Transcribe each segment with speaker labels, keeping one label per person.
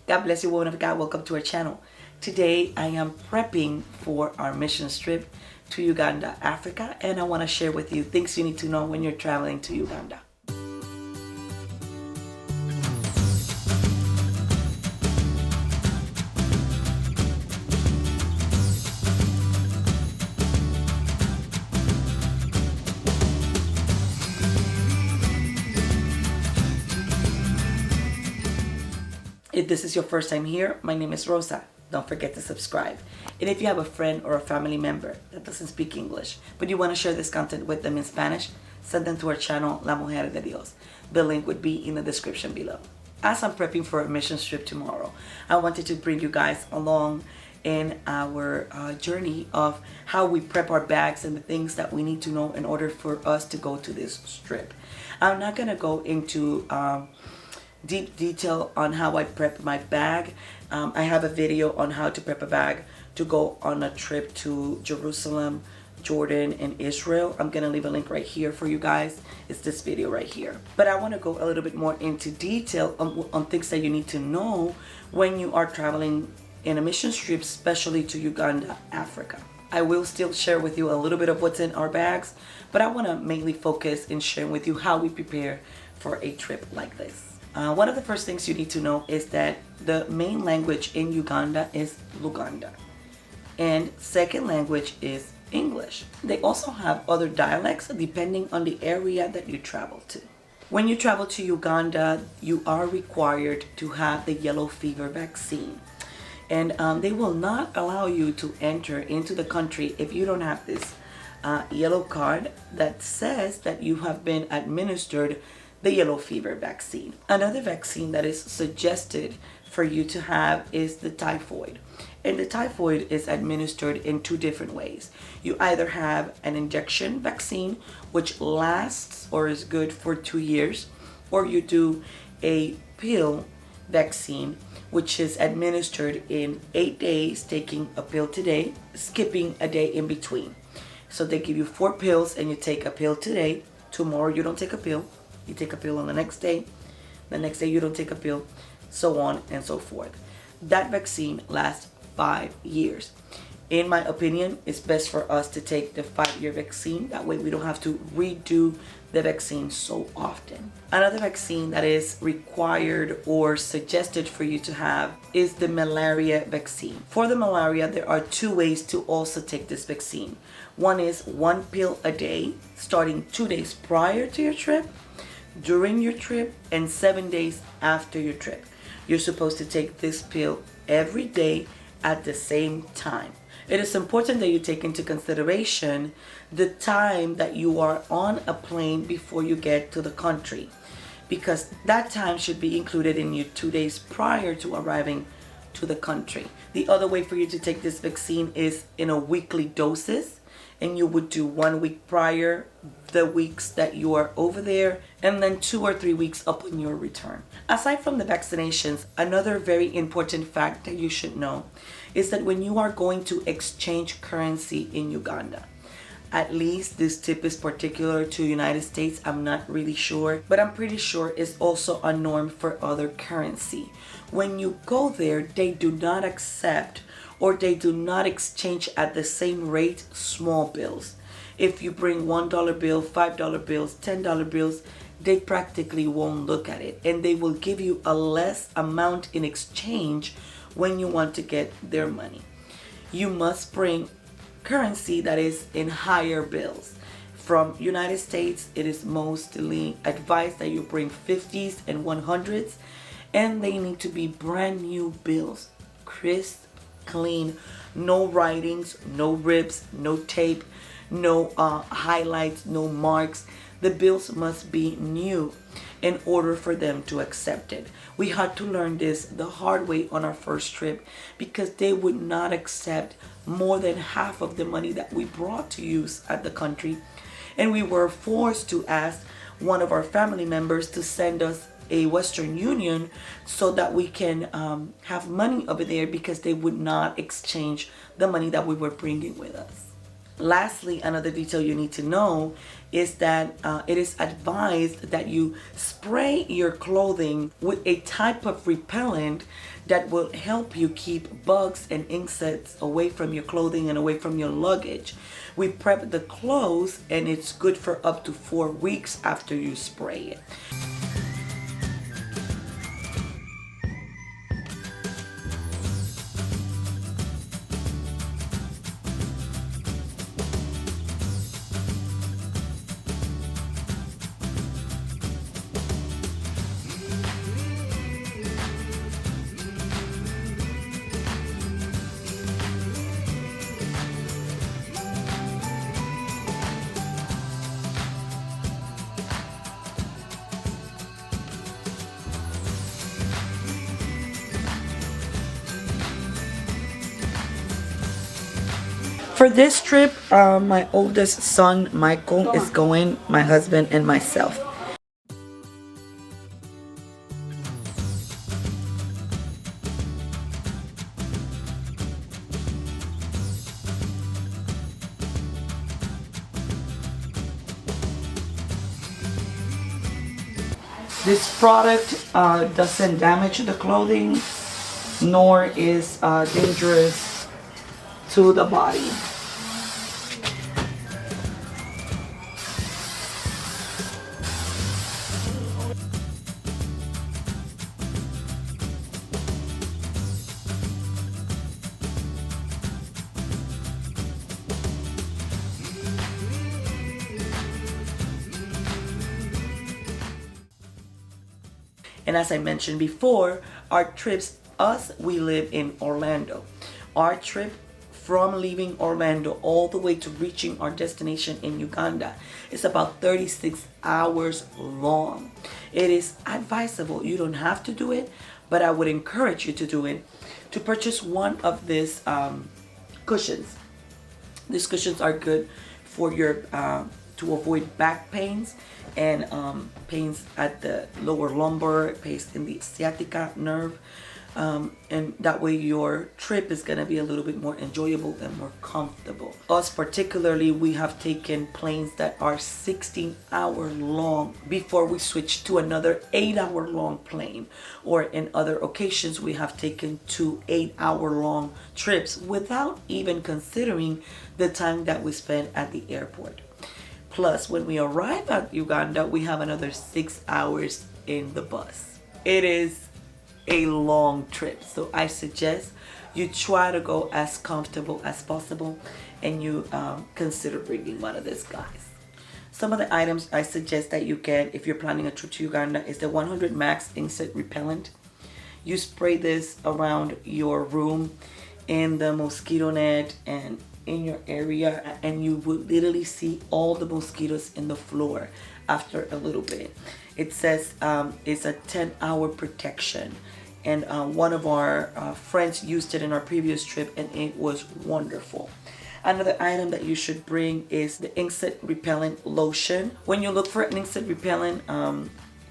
Speaker 1: God bless you, woman of God. Welcome to our channel. Today I am prepping for our mission trip to Uganda, Africa, and I want to share with you things you need to know when you're traveling to Uganda. If this is your first time here, my name is Rosa. Don't forget to subscribe. And if you have a friend or a family member that doesn't speak English, but you want to share this content with them in Spanish, send them to our channel, La Mujer de Dios. The link would be in the description below. As I'm prepping for a mission trip tomorrow, I wanted to bring you guys along in our journey of how we prep our bags and the things that we need to know in order for us to go to this trip. I'm not going to go into deep detail on how I prep my bag. I have a video on how to prep a bag to go on a trip to Jerusalem, Jordan, and Israel. I'm gonna leave a link right here for you guys. It's this video right here. But I want to go a little bit more into detail on things that you need to know when you are traveling in a mission trip, especially to Uganda, Africa. I will still share with you a little bit of what's in our bags, but I want to mainly focus in sharing with you how we prepare for a trip like this. One of the first things you need to know is that the main language in Uganda is Luganda, and second language is English. They also have other dialects depending on the area that you travel to. When you travel to Uganda, you are required to have the yellow fever vaccine, and they will not allow you to enter into the country if you don't have this yellow card that says that you have been administered the yellow fever vaccine. Another vaccine that is suggested for you to have is the typhoid. And the typhoid is administered in two different ways. You either have an injection vaccine, which lasts or is good for 2 years, or you do a pill vaccine, which is administered in 8 days, taking a pill today, skipping a day in between. So they give you 4 pills and you take a pill today. Tomorrow you don't take a pill. You take a pill on the next day you don't take a pill, so on and so forth. That vaccine lasts 5 years. In my opinion, it's best for us to take the 5-year vaccine. That way we don't have to redo the vaccine so often. Another vaccine that is required or suggested for you to have is the malaria vaccine. For the malaria, there are 2 ways to also take this vaccine. One is 1 pill a day, starting 2 days prior to your trip, during your trip, and 7 days after your trip. You're supposed to take this pill every day at the same time. It is important that you take into consideration the time that you are on a plane before you get to the country, because that time should be included in you 2 days prior to arriving to the country. The other way for you to take this vaccine is in a weekly doses, and you would do 1 week prior, the weeks that you are over there, and then 2 or 3 weeks upon your return. Aside from the vaccinations, another very important fact that you should know is that when you are going to exchange currency in Uganda, at least this tip is particular to United States, I'm not really sure, but I'm pretty sure it's also a norm for other currency. When you go there, they do not accept or they do not exchange at the same rate small bills. If you bring $1 bill, $5 bills, $10 bills, they practically won't look at it, and they will give you a less amount in exchange when you want to get their money. You must bring currency that is in higher bills. From United States, it is mostly advised that you bring 50s and 100s, and they need to be brand new bills, crisp, clean, no writings, no ribs, no tape, no highlights, no marks. The bills must be new in order for them to accept it. We had to learn this the hard way on our first trip, because they would not accept more than half of the money that we brought to use at the country, and we were forced to ask one of our family members to send us a Western Union so that we can have money over there, because they would not exchange the money that we were bringing with us. Lastly, another detail you need to know is that it is advised that you spray your clothing with a type of repellent that will help you keep bugs and insects away from your clothing and away from your luggage. We prep the clothes and it's good for up to 4 weeks after you spray it. For this trip, my oldest son, Michael, is going, my husband, and myself. This product doesn't damage the clothing, nor is dangerous to the body. And as I mentioned before, our trips, we live in Orlando. Our trip from leaving Orlando all the way to reaching our destination in Uganda is about 36 hours long. It is advisable, you don't have to do it, but I would encourage you to do it, to purchase one of these cushions. These cushions are good for your to avoid back pains and pains at the lower lumbar, pains in the sciatica nerve, and that way your trip is going to be a little bit more enjoyable and more comfortable. Us particularly, we have taken planes that are 16-hour long before we switch to another 8-hour long plane, or in other occasions we have taken 2 8-hour long trips without even considering the time that we spend at the airport. Plus, when we arrive at Uganda, we have another 6 hours in the bus. It is a long trip, so I suggest you try to go as comfortable as possible, and you consider bringing one of these guys. Some of the items I suggest that you get if you're planning a trip to Uganda is the 100 Max Insect Repellent. You spray this around your room, in the mosquito net, and in your area, and you will literally see all the mosquitoes in the floor after a little bit. It says it's a 10-hour protection, and one of our friends used it in our previous trip and it was wonderful. Another item that you should bring is the insect repellent lotion. When you look for an insect repellent,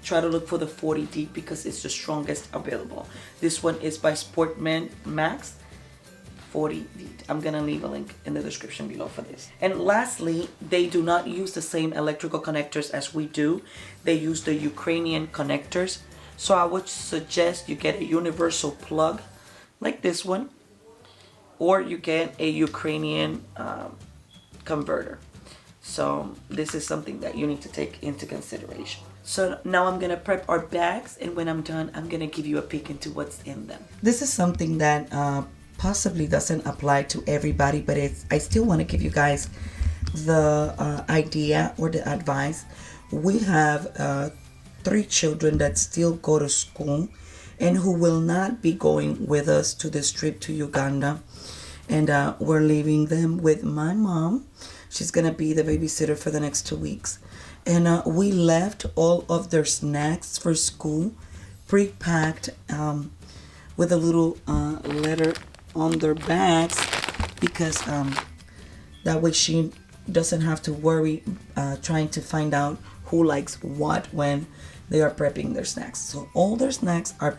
Speaker 1: try to look for the 40 deep because it's the strongest available. This one is by Sportman Max 40 deep. I'm gonna leave a link in the description below for this. And lastly, they do not use the same electrical connectors as we do. They use the Ukrainian connectors. So I would suggest you get a universal plug like this one, or you get a Ukrainian converter. So this is something that you need to take into consideration. So now I'm gonna prep our bags, and when I'm done, I'm gonna give you a peek into what's in them. This is something that possibly doesn't apply to everybody, but I still want to give you guys the idea or the advice. We have 3 children that still go to school and who will not be going with us to this trip to Uganda, and we're leaving them with my mom. She's gonna be the babysitter for the next 2 weeks, and we left all of their snacks for school pre-packed with a little letter on their bags, because that way she doesn't have to worry trying to find out who likes what when they are prepping their snacks. So all their snacks are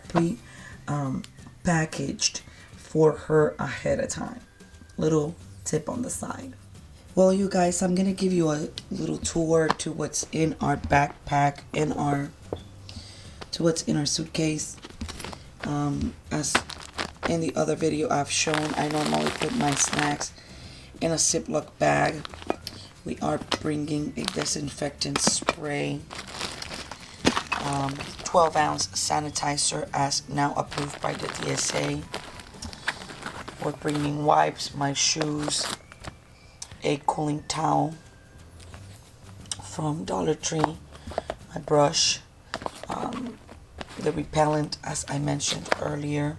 Speaker 1: packaged for her ahead of time. Little tip on the side. Well, you guys, I'm gonna give you a little tour to what's in our backpack, to what's in our suitcase. As in the other video I've shown, I normally put my snacks in a Ziploc bag. We are bringing a disinfectant spray, 12-ounce sanitizer as now approved by the TSA. We're bringing wipes, my shoes, a cooling towel from Dollar Tree, my brush, the repellent as I mentioned earlier,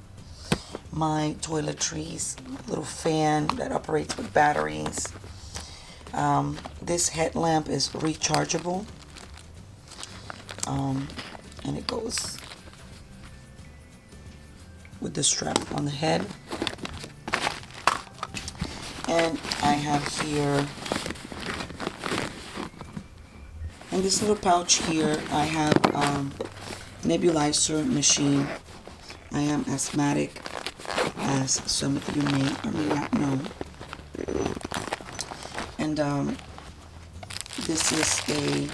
Speaker 1: my toiletries, little fan that operates with batteries. This headlamp is rechargeable, and it goes with the strap on the head. And I have here, in this little pouch here, I have Nebulizer Machine. I am asthmatic, as some of you may or may not know. And this is a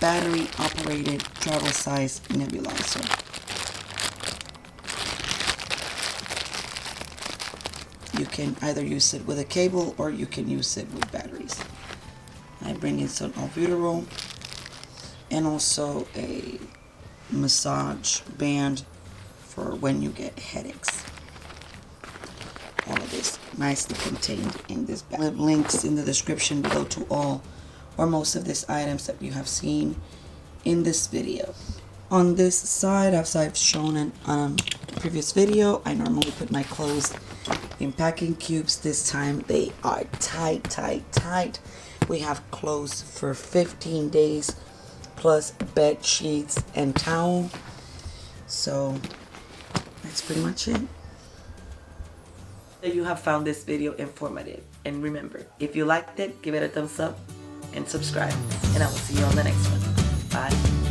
Speaker 1: battery operated travel size nebulizer. You can either use it with a cable or you can use it with batteries. I bring in some albuterol and also a massage band for when you get headaches. All of this nicely contained in this bag. I have links in the description below to all or most of these items that you have seen in this video. On this side, as I've shown in a previous video, I normally put my clothes in packing cubes. This time they are tight. We have clothes for 15 days plus bed sheets and towel. So that's pretty much it. You have found this video informative, and remember, if you liked it, give it a thumbs up and subscribe, and I will see you on the next one. Bye.